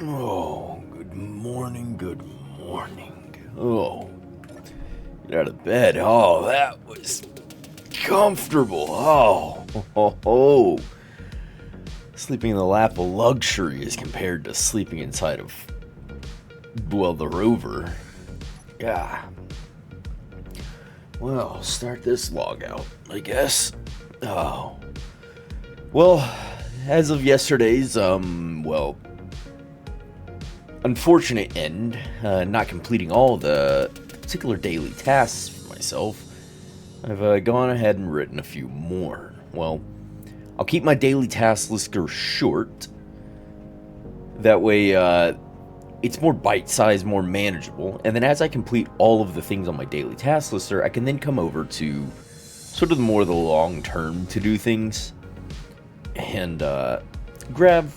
Oh, good morning, good morning. Oh, get out of bed. Oh, that was comfortable. Oh. Sleeping in the lap of luxury as compared to sleeping inside of, well, the Rover. Yeah. Well, start this log out, I guess. Oh. Well, as of yesterday's, unfortunate end, not completing all the particular daily tasks for myself, I've gone ahead and written a few more. Well, I'll keep my daily task lister short. That way, it's more bite-sized, more manageable. And then as I complete all of the things on my daily task lister, I can then come over to sort of more the long-term to-do things. And grab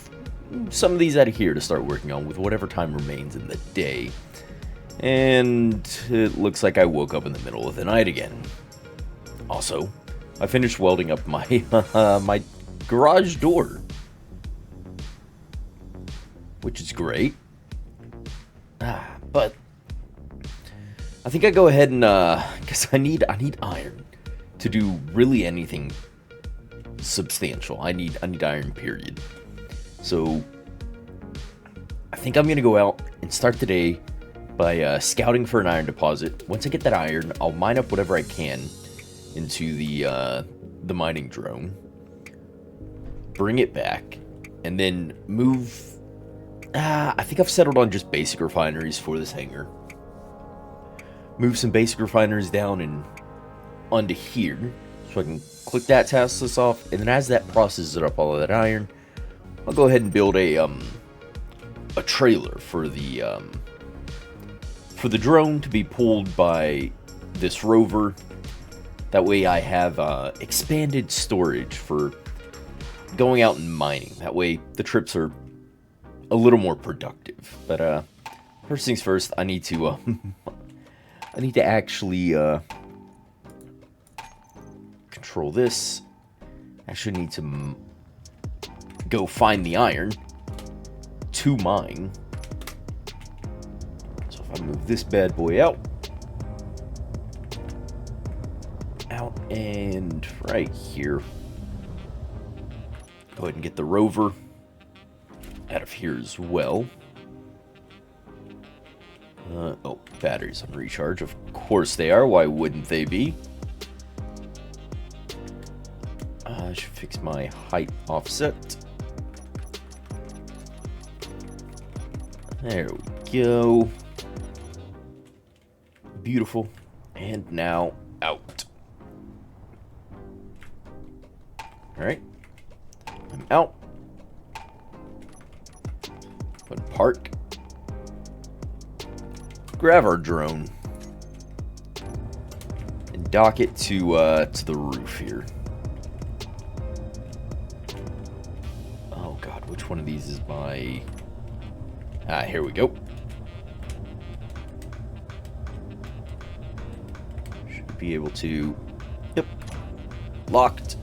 some of these out of here to start working on with whatever time remains in the day. And it looks like I woke up in the middle of the night again. Also, I finished welding up my my garage door, which is great. But I think I go ahead and because I need iron to do really anything substantial. I need iron, period. So I think I'm gonna go out and start the day by scouting for an iron deposit. Once I get that iron, I'll mine up whatever I can into the mining drone, bring it back, and then move. I think I've settled on just basic refineries for this hangar. Move some basic refineries down and onto here, so I can click that task list off, and then as that processes up all of that iron, I'll go ahead and build a trailer for the drone to be pulled by this rover. That way I have expanded storage for going out and mining. That way the trips are a little more productive. But first things first, I need to actually control this. Actually need to go find the iron to mine. So if I move this bad boy out and right here, go ahead and get the rover out of here as well. Oh, batteries on recharge. Of course they are. Why wouldn't they be? I should fix my height offset. There we go. Beautiful. And now out. Alright. I'm out. Go and park. Grab our drone. And dock it to the roof here. Oh god, which one of these is my... here we go. Should be able to... Yep. Locked.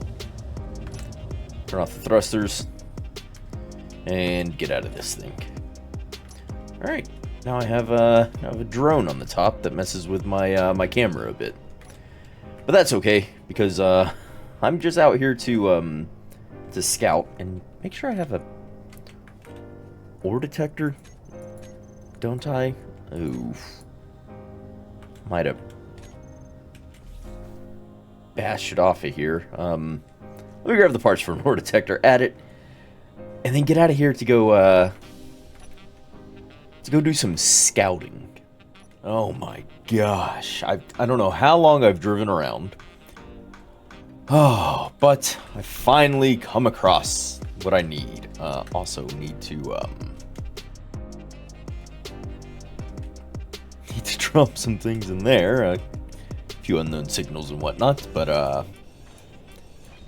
Turn off the thrusters. And get out of this thing. Alright. Now I have a drone on the top that messes with my my camera a bit. But that's okay, because I'm just out here to scout and make sure I have a ore detector. Don't I? Oof. Might have bashed it off of here. Let me grab the parts for an ore detector, add it, and then get out of here to go do some scouting. Oh my gosh. I don't know how long I've driven around. Oh, but I finally come across what I need. Also need to drop some things in there. A few unknown signals and whatnot, but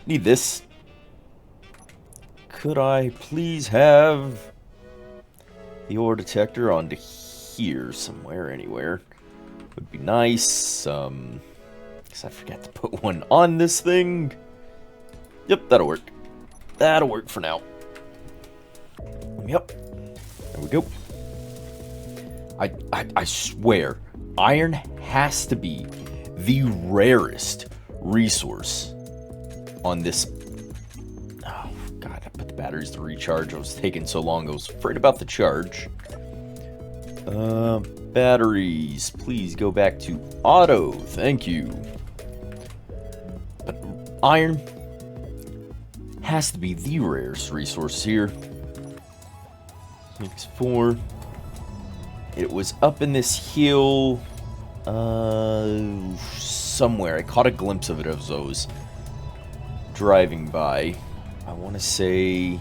need this. Could I please have the ore detector onto here somewhere, anywhere? Would be nice. Guess I forgot to put one on this thing. Yep, that'll work. That'll work for now. Yep. There we go. I swear, iron has to be the rarest resource on this. Oh, God, I put the batteries to recharge. It was taking so long. I was afraid about the charge. Batteries, please go back to auto. Thank you. But iron has to be the rarest resource here. X4. It was up in this hill somewhere. I caught a glimpse of it as I was driving by. I want to say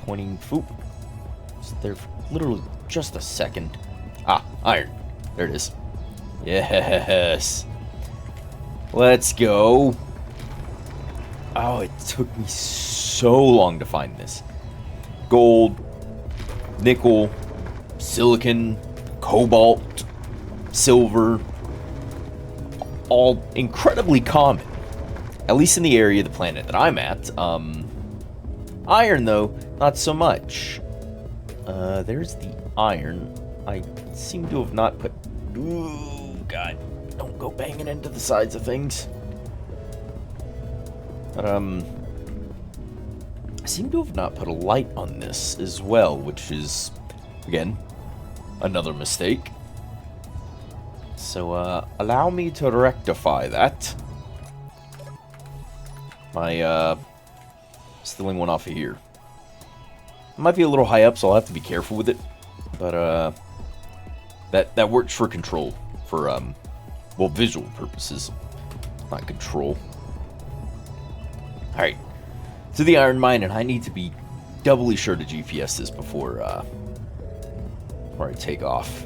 pointing. Oop. It's there for literally just a second. Ah, iron. There it is. Yes. Let's go. Oh, it took me so long to find this. Gold, nickel, silicon, cobalt, silver, all incredibly common, at least in the area of the planet that I'm at. Iron, though, not so much. There's the iron. I seem to have not put... Ooh, God. Don't go banging into the sides of things. But, I seem to have not put a light on this as well, which is, again, another mistake. So, allow me to rectify that. My, stealing one off of here. It might be a little high up, so I'll have to be careful with it. But, that works for control. For, well, visual purposes. Not control. Alright. To the iron mine, and I need to be doubly sure to GPS this before I take off.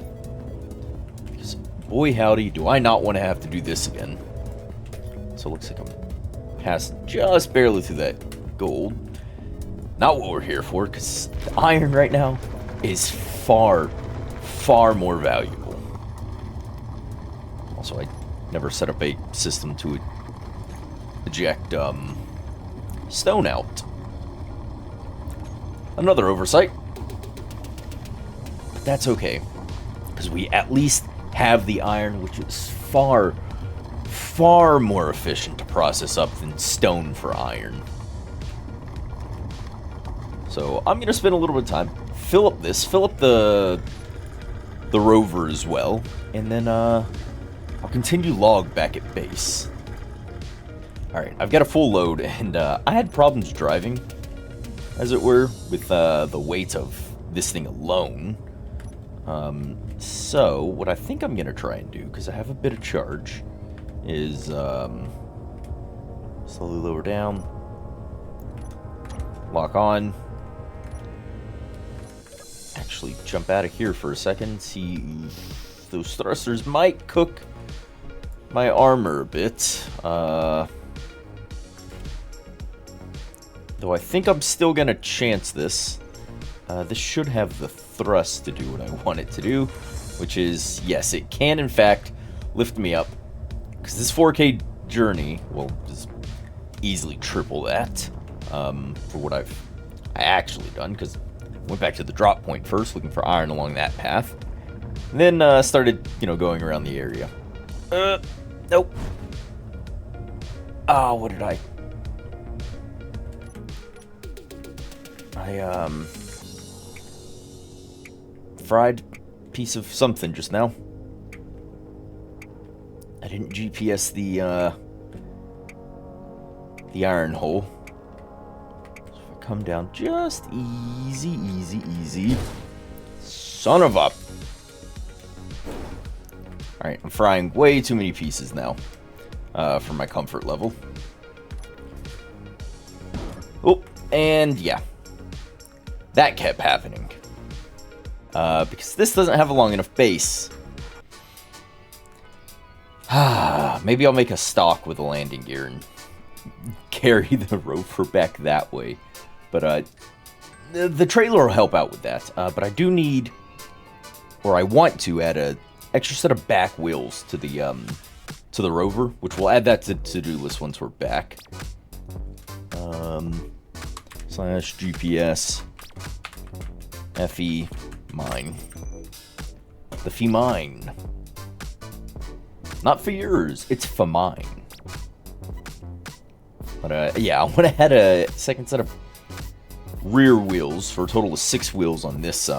Because, boy howdy, do I not want to have to do this again. So it looks like I'm passed just barely through that gold. Not what we're here for, because the iron right now is far, far more valuable. Also, I never set up a system to eject stone out. Another oversight. But that's okay, because we at least have the iron, which is far, far more efficient to process up than stone for iron. So I'm going to spend a little bit of time, fill up the Rover as well, and then I'll continue log back at base. Alright, I've got a full load, and I had problems driving, as it were, with the weight of this thing alone. So, what I think I'm going to try and do, because I have a bit of charge, is slowly lower down, lock on, actually jump out of here for a second, see if those thrusters might cook my armor a bit. Though I think I'm still going to chance this. This should have the thrust to do what I want it to do, which is, yes, it can in fact lift me up. Because this 4K journey will just easily triple that for what I've actually done. Because I went back to the drop point first, looking for iron along that path. And then started, going around the area. Nope. Oh, what did I fried piece of something just now. I didn't GPS the iron hole. So if I come down just easy. Son of a... Alright, I'm frying way too many pieces now for my comfort level. Oh, and yeah. That kept happening. Because this doesn't have a long enough base. Maybe I'll make a stock with a landing gear and carry the Rover back that way. But the trailer will help out with that. But I do need, or I want to add a extra set of back wheels to the Rover, which we'll add that to-do list once we're back. /GPS FE mine. The fee mine. Not for yours, it's for mine. But yeah, I want to add a second set of rear wheels for a total of 6 wheels on this,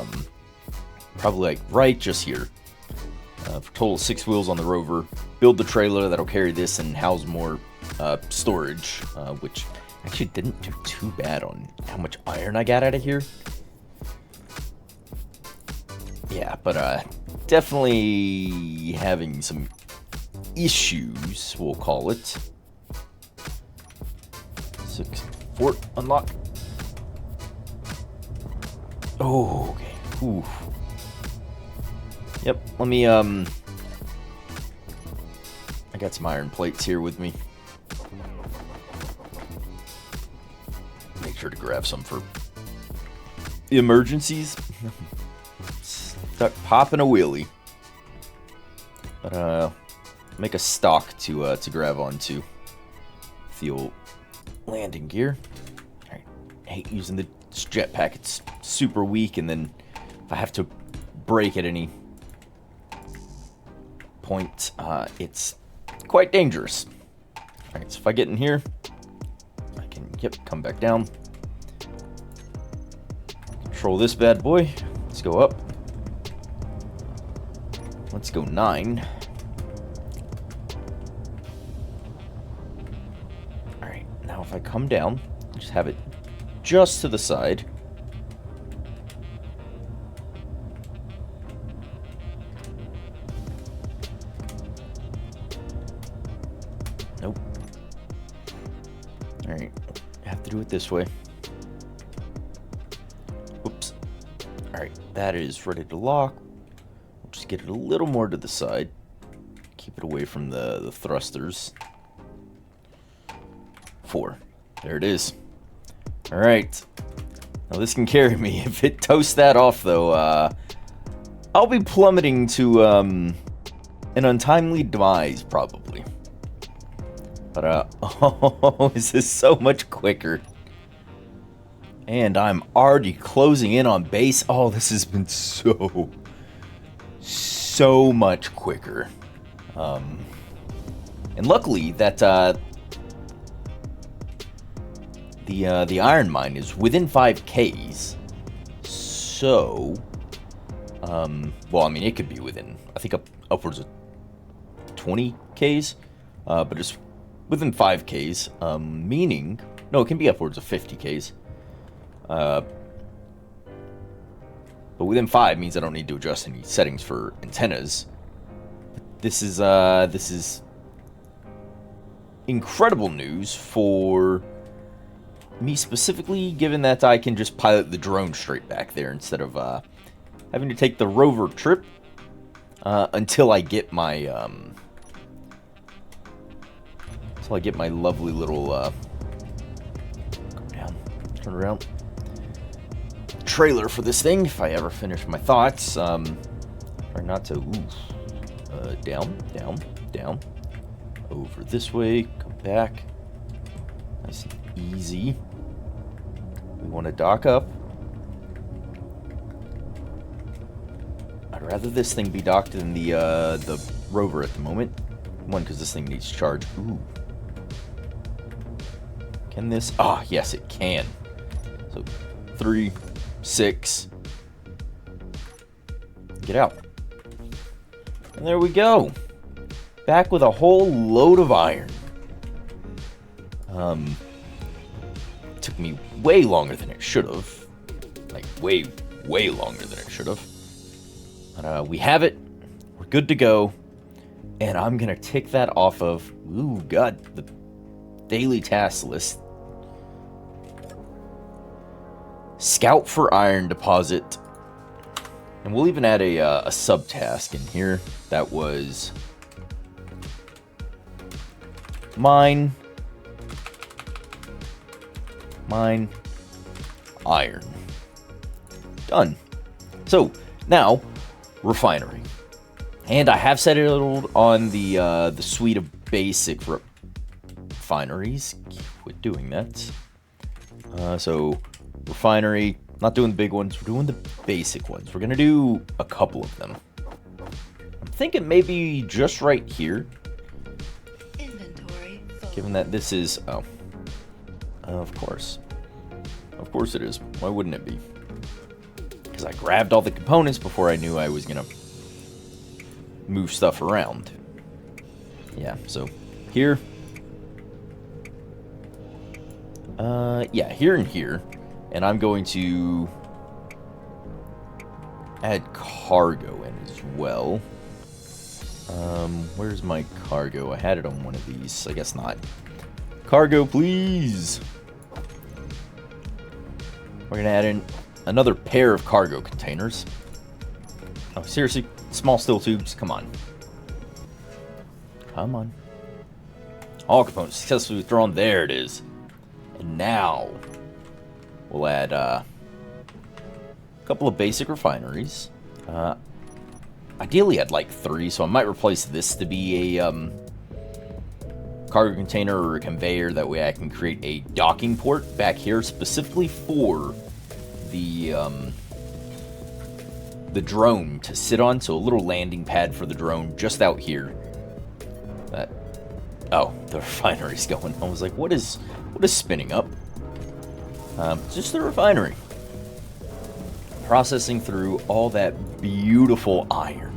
probably like right just here. For a total of 6 wheels on the Rover. Build the trailer that'll carry this and house more storage, which actually didn't do too bad on how much iron I got out of here. Yeah, but definitely having some issues, we'll call it. 6, 4, unlock. Oh, okay. Ooh. Yep, let me, I got some iron plates here with me. Make sure to grab some for emergencies. Start popping a wheelie. But, make a stock to grab onto. The old landing gear. Alright, I hate using the jetpack. It's super weak, and then if I have to brake at any point, it's quite dangerous. Alright, so if I get in here, I can, come back down. Control this bad boy. Let's go up. Let's go 9. Alright, now if I come down, just have it just to the side. Nope. Alright, I have to do it this way. Whoops. Alright, that is ready to lock. We'll just get it a little more to the side. Keep it away from the thrusters. 4. There it is. Alright. Now this can carry me. If it toasts that off, though, I'll be plummeting to an untimely demise, probably. But, oh, this is so much quicker. And I'm already closing in on base. Oh, this has been so much quicker. And luckily that the iron mine is within 5Ks. So, well, I mean, it could be within, I think, upwards of 20Ks, but it's within 5Ks, meaning, no, it can be upwards of 50Ks. But within 5 means I don't need to adjust any settings for antennas. This is incredible news for me specifically, given that I can just pilot the drone straight back there instead of having to take the Rover trip until I get my lovely little go down, turn around trailer for this thing. If I ever finish my thoughts, try not to. Down, down, down, over this way, come back, nice and easy. We want to dock up. I'd rather this thing be docked than the Rover at the moment. One, because this thing needs charge. Ooh. Can this? Ah, yes, it can. So, 3, 6. Get out. And there we go. Back with a whole load of iron. Took me way longer than it should have. Like, way longer than it should have. But we have it. We're good to go. And I'm going to tick that off of, ooh, God, the daily task list. Scout for iron deposit. And we'll even add a subtask in here. That was mine, iron. Done. So now, refinery. And I have settled on the suite of basic refineries. Quit doing that. So refinery, Not doing the big ones. We're doing the basic ones. We're going to do a couple of them. I'm thinking maybe just right here. Inventory full. Given that this is... Oh. Of course. Of course it is. Why wouldn't it be? Because I grabbed all the components before I knew I was going to move stuff around. Yeah, so here. Yeah, here and here. And I'm going to add cargo in as well. Where's my cargo? I had it on one of these. I guess not. Cargo, please. We're going to add in another pair of cargo containers. Oh, seriously? Small steel tubes? Come on. Come on. All components successfully withdrawn. There it is. And now we'll add a couple of basic refineries. Ideally, I'd like 3, so I might replace this to be a cargo container or a conveyor. That way I can create a docking port back here specifically for the drone to sit on. So a little landing pad for the drone just out here. Oh, the refinery's going. I was like, what is spinning up? Just the refinery. Processing through all that beautiful iron.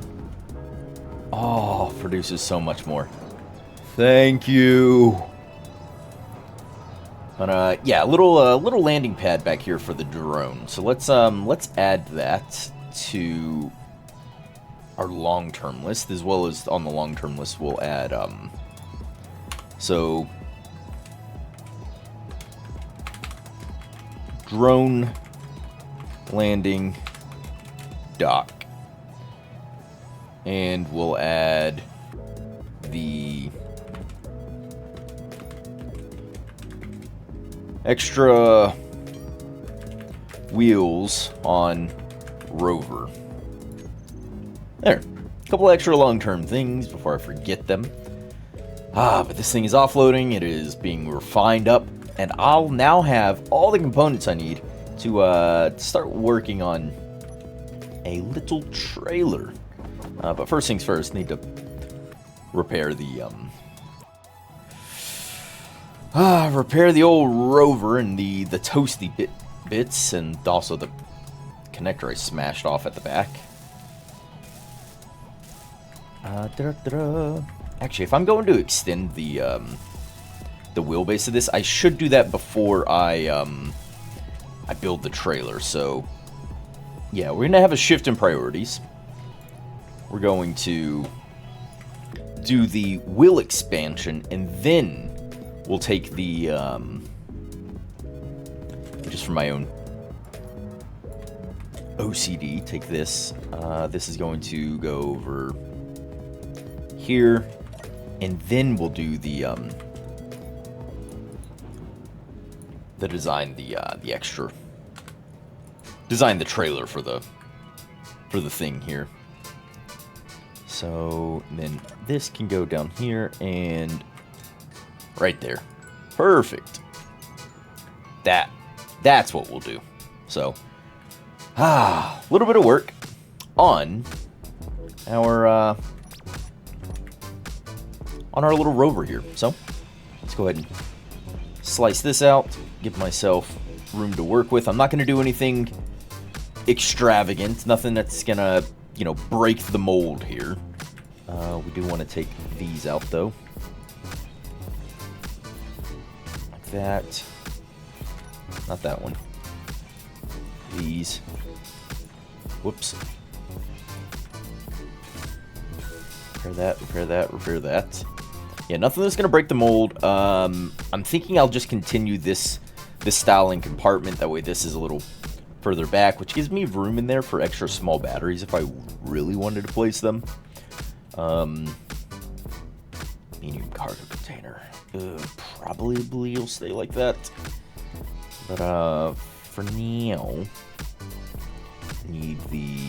Oh, produces so much more. Thank you. But yeah, a little landing pad back here for the drone. So let's add that to our long-term list, as well as on the long-term list we'll add so drone landing dock, and we'll add the extra wheels on Rover. There. A couple extra long-term things before I forget them. But this thing is offloading. It is being refined up. And I'll now have all the components I need to start working on a little trailer. But first things first, need to repair the old Rover and the toasty bits, and also the connector I smashed off at the back. Actually, if I'm going to extend the wheelbase of this, I should do that before I build the trailer. So yeah, we're gonna have a shift in priorities. We're going to do the wheel expansion, and then we'll take the just for my own OCD, take this. This is going to go over here, and then we'll do the design, the extra design, the trailer for the thing here. So then this can go down here and right there. Perfect. That's what we'll do. So a little bit of work on our little Rover here. So let's go ahead and slice this out, give myself room to work with. I'm not going to do anything extravagant, nothing that's going to, break the mold here. We do want to take these out, though. Like that. Not that one. These. Whoops. Repair that, repair that, repair that. Yeah, nothing that's going to break the mold. I'm thinking I'll just continue this styling compartment. That way this is a little further back, which gives me room in there for extra small batteries if I really wanted to place them. Medium cargo container. Probably will stay like that. But for now, need the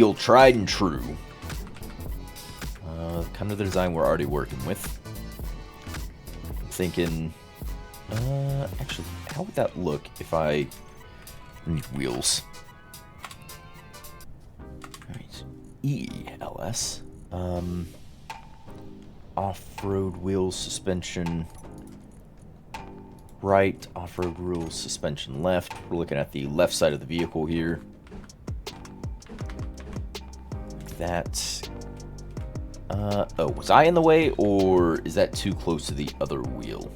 old tried and true. Kind of the design we're already working with. I'm thinking Actually, how would that look if I need wheels? Alright, ELS. Off-road wheels, suspension right, off-road rules, suspension left. We're looking at the left side of the vehicle here. That's... oh, was I in the way, or is that too close to the other wheel?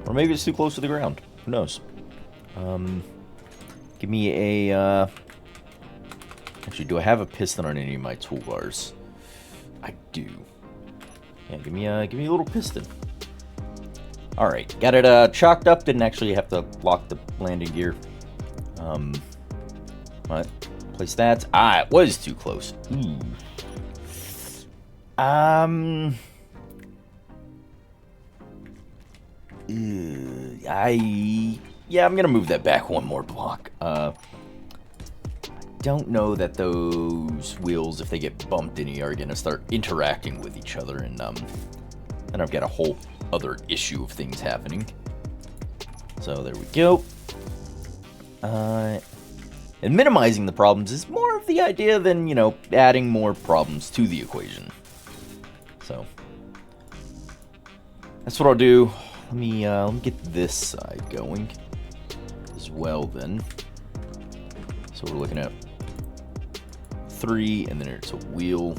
Or maybe it's too close to the ground. Who knows? Give me a, actually, do I have a piston on any of my toolbars? I do. Yeah, give me a little piston. Alright, got it chalked up. Didn't actually have to lock the landing gear. What? Place that. Ah, it was too close. Ooh. Yeah, I'm gonna move that back one more block. Don't know that those wheels, if they get bumped any, are gonna start interacting with each other, and then I've got a whole other issue of things happening. So there we go. And minimizing the problems is more of the idea than, you know, adding more problems to the equation. So that's what I'll do. Let me get this side going as well then. So we're looking at 3, and then it's a wheel.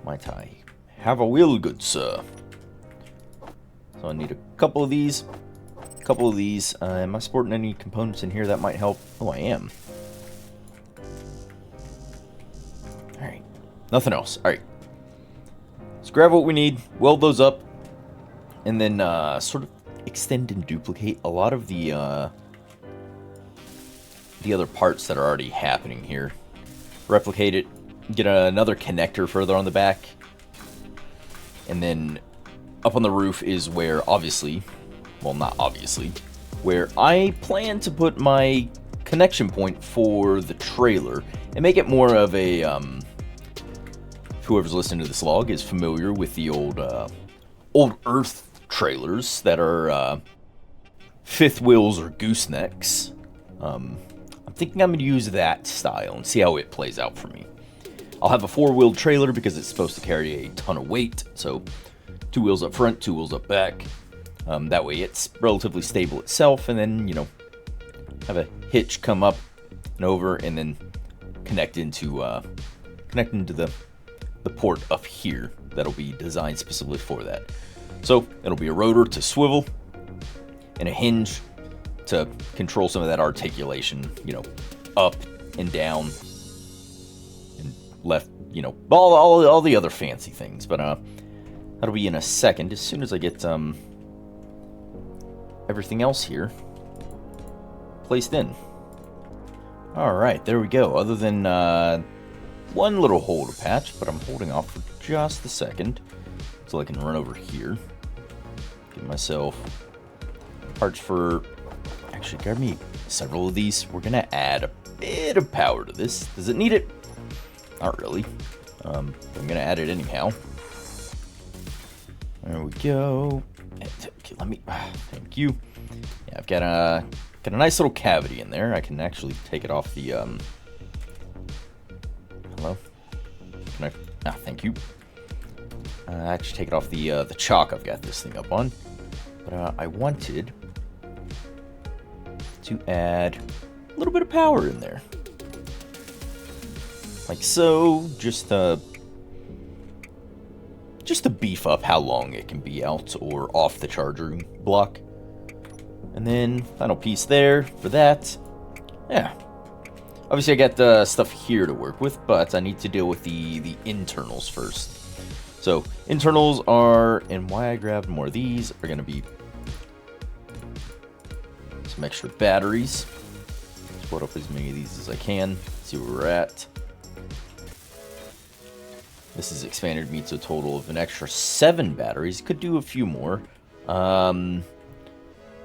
Might I have a wheel, good sir? So I need a couple of these. Am I sporting any components in here that might help? Oh, I am. Alright. Nothing else. Alright. Let's grab what we need, weld those up, and then sort of extend and duplicate a lot of the other parts that are already happening here. Replicate it, get another connector further on the back, and then up on the roof is where, obviously, well, not obviously, where I plan to put my connection point for the trailer and make it more of a, whoever's listening to this log is familiar with the old Earth trailers that are fifth wheels or goosenecks. I'm thinking I'm going to use that style and see how it plays out for me. I'll have a 4-wheeled trailer because it's supposed to carry a ton of weight, so 2 wheels up front, 2 wheels up back. That way it's relatively stable itself, and then, you know, have a hitch come up and over, and then connect into the port up here that'll be designed specifically for that. So it'll be a rotor to swivel and a hinge to control some of that articulation, you know, up and down and left, you know, all the other fancy things. But that'll be in a second, as soon as I get everything else here placed in. Alright, there we go. Other than one little hole to patch, but I'm holding off for just a second so I can run over here. Give myself parts for... Actually, grab me several of these. We're gonna add a bit of power to this. Does it need it? Not really. I'm gonna add it anyhow. There we go. Okay, let me... thank you. Yeah, I've got a nice little cavity in there. I can actually take it off the... Hello? Can I... Ah, thank you. Actually take it off the chalk I've got this thing up on. But I wanted to add a little bit of power in there. Like so, just to beef up how long it can be out or off the charging block. And then, final piece there for that. Yeah. Obviously, I got the stuff here to work with, but I need to deal with the internals first. So, internals are, and why I grabbed more of these, are going to be some extra batteries. Split up as many of these as I can. See where we're at. This has expanded me to a total of an extra 7 batteries. Could do a few more.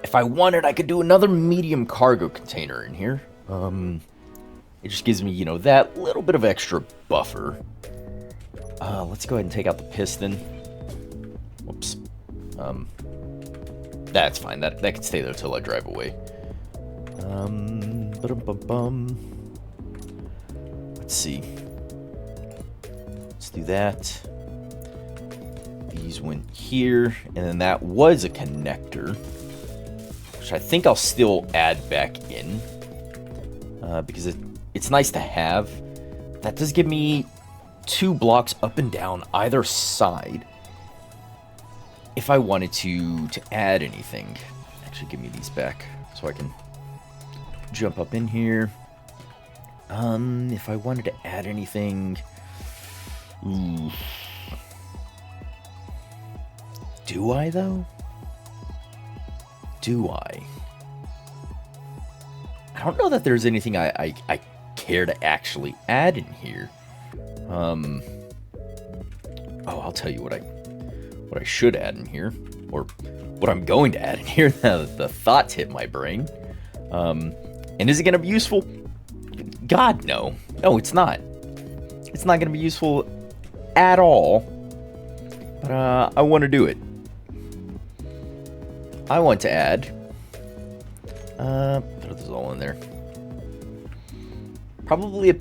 If I wanted, I could do another medium cargo container in here. It just gives me, you know, that little bit of extra buffer. Let's go ahead and take out the piston. Whoops. That's fine. That can stay there till I drive away. Let's see. Let's do that. These went here, and then that was a connector, which I think I'll still add back in, because it's nice to have. That does give me 2 blocks up and down either side if I wanted to add anything. Actually, give me these back so I can jump up in here. If I wanted to add anything... Ooh. Do I, though? Do I? I don't know that there's anything I care to actually add in here. Oh, I'll tell you what I should add in here, or what I'm going to add in here. The thoughts hit my brain. And is it going to be useful? God, no. No, it's not. It's not going to be useful at all. But I want to do it. I want to add... throw this all in there. Probably a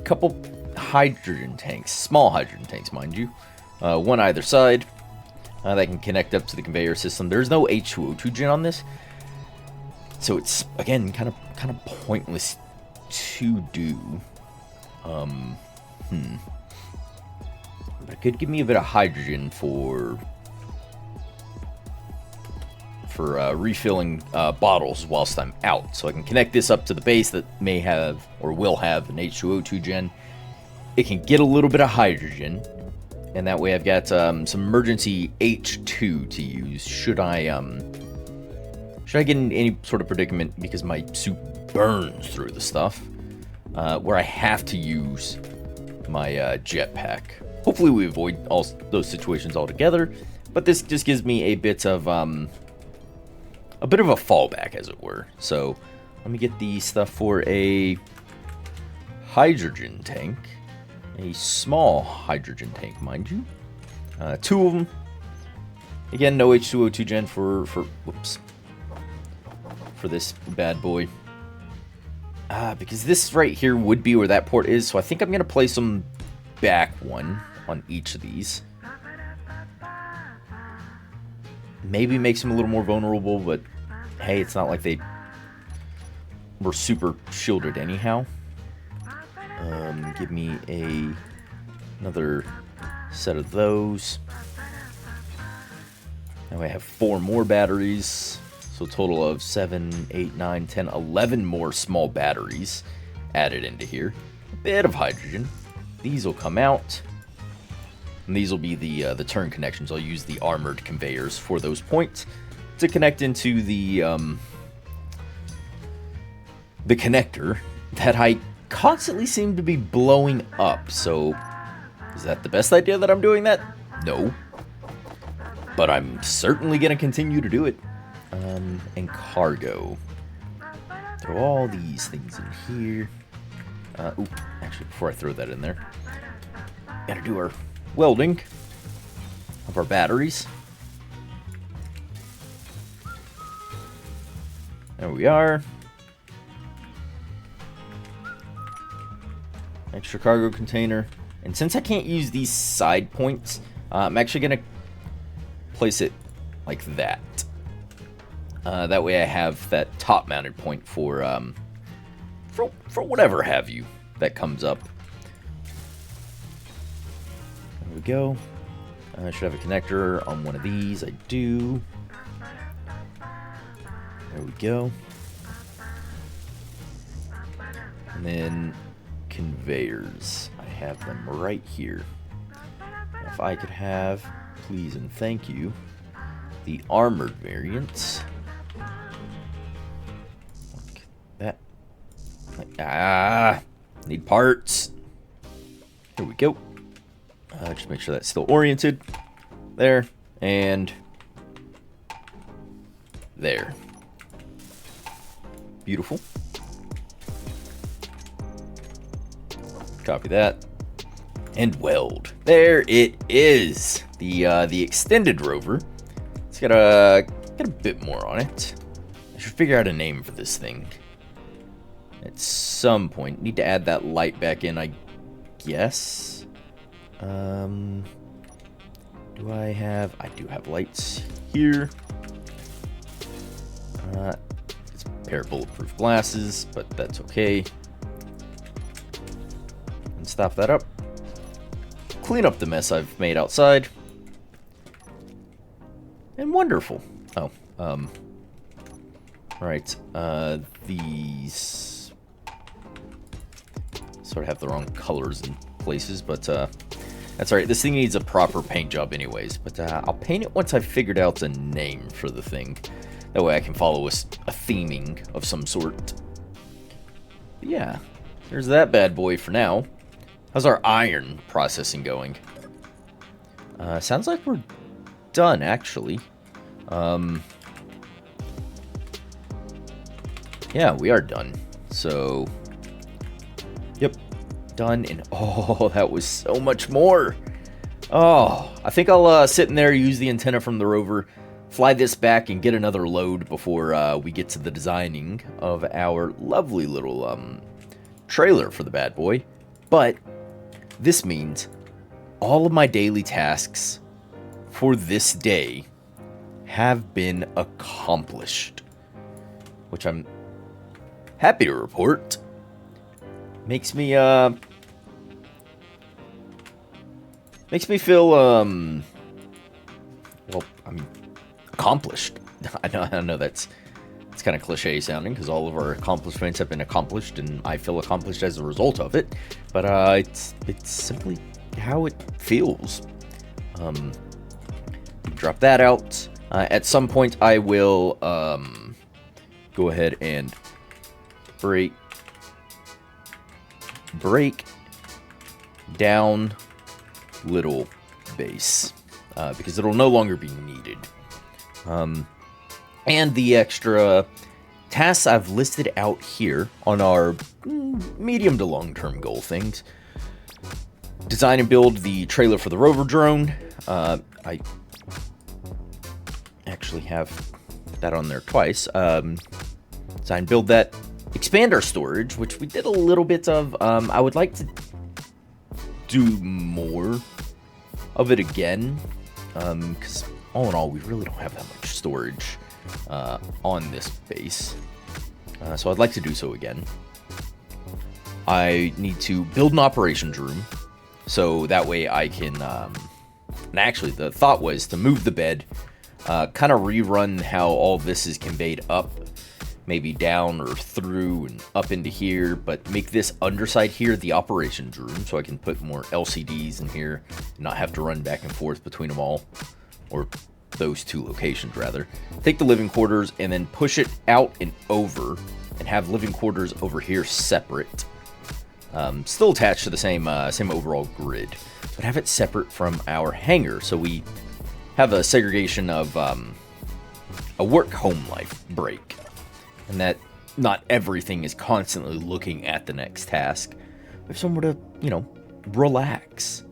couple hydrogen tanks. Small hydrogen tanks, mind you. One either side. That can connect up to the conveyor system. There's no H2O2 gen on this. So it's, again, kind of pointless to do. But it could give me a bit of hydrogen for refilling bottles whilst I'm out. So I can connect this up to the base that may have or will have an H2O2 gen. It can get a little bit of hydrogen, and that way I've got some emergency H2 to use should I get in any sort of predicament because my suit burns through the stuff, where I have to use my jetpack. Hopefully we avoid all those situations altogether, but this just gives me a bit of a fallback, as it were. So let me get the stuff for a hydrogen tank, a small hydrogen tank, mind you. 2 of them. Again, no H2O2 gen for this bad boy. Because this right here would be where that port is, so I think I'm going to place them back one on each of these. Maybe makes them a little more vulnerable, but hey, it's not like they were super shielded anyhow. Give me another set of those. Now I have 4 more batteries. So a total of 7, 8, 9, 10, 11 more small batteries added into here. A bit of hydrogen. These will come out. And these will be the turn connections. I'll use the armored conveyors for those points to connect into the connector that I constantly seem to be blowing up. So is that the best idea that I'm doing that? No. But I'm certainly going to continue to do it. And cargo. Throw all these things in here. Actually, before I throw that in there, gotta do our welding of our batteries. There we are. Extra cargo container. And since I can't use these side points, I'm actually gonna place it like that. That way I have that top-mounted point for whatever have you that comes up. There we go. I should have a connector on one of these. I do. There we go. And then conveyors. I have them right here. If I could have, please and thank you, the armored variants. Need parts. Here we go. Just make sure that's still oriented. There. And there. Beautiful. Copy that. and weld. There it is. The extended rover. It's got a bit more on it. I should figure out a name for this thing at some point. Need to add that light back in, I guess. Do I have... I do have lights here. It's a pair of bulletproof glasses, but that's okay. And stop that up. Clean up the mess I've made outside. And wonderful. Oh, right. These sort of have the wrong colors in places, but that's alright. This thing needs a proper paint job anyways, but I'll paint it once I've figured out a name for the thing. That way I can follow a theming of some sort. But yeah, there's that bad boy for now. How's our iron processing going? Sounds like we're done, actually. Yeah, we are done. So, yep, done. And oh, that was so much more. Oh, I think I'll sit in there, use the antenna from the rover, fly this back, and get another load before we get to the designing of our lovely little trailer for the bad boy. But this means all of my daily tasks for this day have been accomplished, which I'm happy to report. Makes me feel well, I'm accomplished. I know that's kind of cliche sounding because all of our accomplishments have been accomplished and I feel accomplished as a result of it, but it's simply how it feels. Drop that out. At some point I will go ahead and break down little base because it'll no longer be needed. And the extra tasks I've listed out here on our medium to long-term goal things. Design and build the trailer for the rover drone. I actually have that on there twice. Design and build that. Expand our storage, which we did a little bit of. I would like to do more of it again, because all in all, we really don't have that much storage on this base. So I'd like to do so again. I need to build an operations room, so that way I can, and actually the thought was to move the bed, kind of rerun how all this is conveyed up, maybe down or through and up into here, but make this underside here the operations room, so I can put more LCDs in here and not have to run back and forth between them all, or those two locations rather. Take the living quarters and then push it out and over and have living quarters over here separate. Still attached to the same overall grid, but have it separate from our hangar, so we have a segregation of a work-home life break, and that not everything is constantly looking at the next task. We have somewhere to, relax.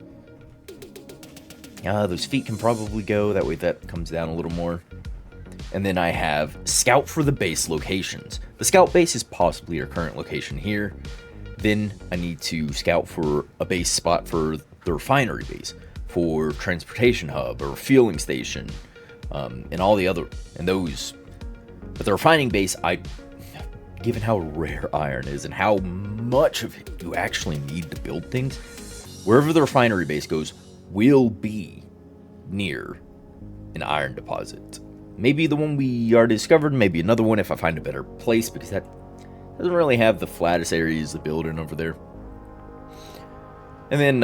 Those feet can probably go, that way that comes down a little more. And then I have scout for the base locations. The scout base is possibly our current location here. Then I need to scout for a base spot for the refinery base, for transportation hub or fueling station, and all the other, and those. But the refining base, given how rare iron is and how much of it you actually need to build things, wherever the refinery base goes will be near an iron deposit. Maybe the one we already discovered, maybe another one if I find a better place, because that doesn't really have the flattest areas to build in over there. And then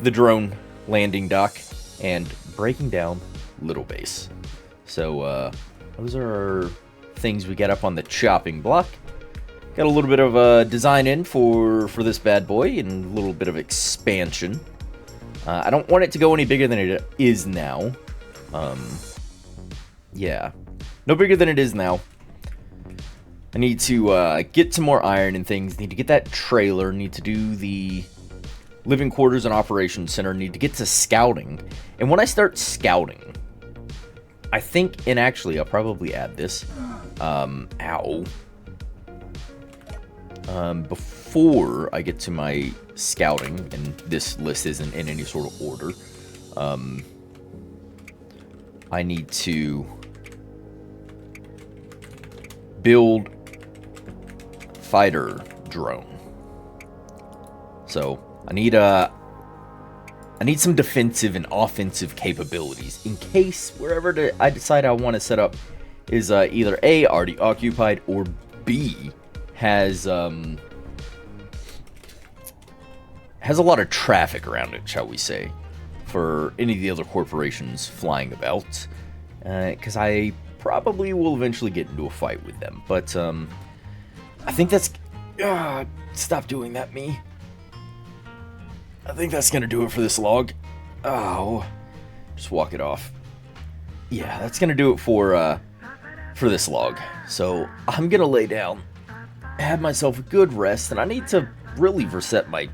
the drone landing dock and breaking down little base. So those are things we got up on the chopping block. Got a little bit of a design in for this bad boy and a little bit of expansion. I don't want it to go any bigger than it is now. Yeah, no bigger than it is now. I need to get some more iron and things. Need to get that trailer. Need to do the living quarters and operations center. Need to get to scouting. And when I start scouting, I think, and actually I'll probably add this, before I get to my scouting, and this list isn't in any sort of order, I need to build fighter drone. So I need some defensive and offensive capabilities in case wherever I decide I want to set up is either A, already occupied, or B, has a lot of traffic around it, shall we say, for any of the other corporations flying about. Because I probably will eventually get into a fight with them. But I think that's... stop doing that, me. I think that's going to do it for this log. Oh. Just walk it off. Yeah, that's going to do it for this log. So I'm going to lay down, have myself a good rest, and I need to really reset my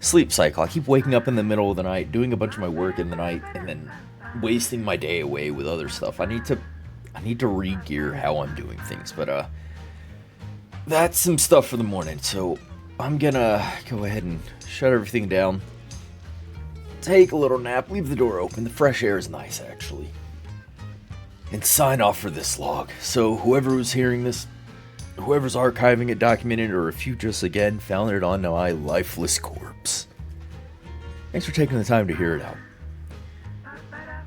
sleep cycle. I keep waking up in the middle of the night, doing a bunch of my work in the night, and then wasting my day away with other stuff. I need to re-gear how I'm doing things, but that's some stuff for the morning. So I'm gonna go ahead and shut everything down, take a little nap, leave the door open. The fresh air is nice, actually, and sign off for this log. So whoever was hearing this, whoever's archiving it, documenting it, or if you just again found it on my lifeless corpse, thanks for taking the time to hear it out.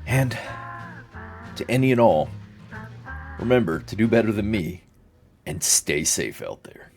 And to any and all, remember to do better than me and stay safe out there.